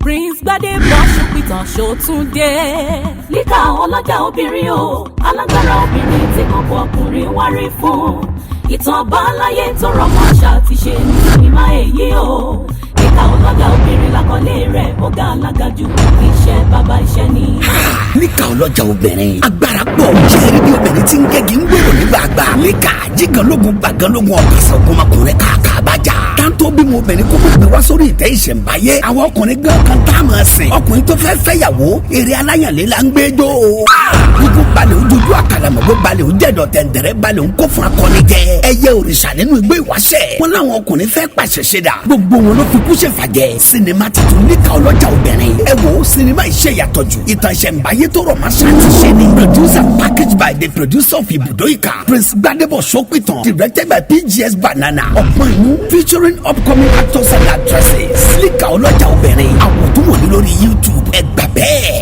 Prince Gbadebo Ṣópìtàn Ṣótúndé. Líkà ọlọ́jà obìnrin o, alágbára obìnrin tí gbogbo ọkùnrin wárí fún. Ìtàn àbáláyé tó rọmọ àṣà ti ṣe ní sinimá èyí o. Líkà ọlọ́jà obìnrin lákọlé rẹ̀ ó ga alágàjù, iṣẹ́ bàbá iṣẹ́ ni. Líkà ọlọ́jà obìnrin agbára pọ̀ jẹ́rìí bí obìnrin tí ń gẹ́gì ń gbèrò nígbàgbà. Líkà jíganlógun gbàganlógun ọ̀kasọ̀ ọkùnrin kàkà bàjá. Táńtó bímọ obìnrin kókó gbé wá sórí ìtẹ́ ìṣẹ̀ǹbáyé. Àwọn ọkùnrin gan kan tá a máa sìn. Ọkùnrin tó fẹ́ fẹ́yàwó eré aláyànlé la ń gbé jó o. Gbogbo balẹ̀ ojoojú àkàlàmọ̀gbọ́ balẹ̀ ojẹ́dọ̀ tẹ̀ǹdẹ̀rẹ̀ balẹ̀ ń kó fún akọni jẹ. Ẹyẹ òrìṣà nínú igbó ìwáṣẹ̀. Wọ́n láwọn ọkùnrin fẹ́ pàṣẹ ṣe dà. Gbogbo wọn ló fi kú ṣe fàjẹ́. Sinimá titun Líkà ọlọ́jà obìnrin. Ẹ wo sinimá iṣẹ́ yàtọ̀ jù. Ìtàn ìṣẹ̀ǹbáyé tó rọ̀ máa ṣàtì ṣe ni. Producer packaged by the producer of Ibùdó Ìkà. Prince Gbadebo Ṣópìtàn. Directed by PGS Banana. Ọ̀pọ̀ inú featuring upcoming actors and actresses. Líkà ọlọ́jà obìnrin. Àwọn tó wọ̀ ní lórí YouTube. Ẹ gbà bẹ́ẹ̀.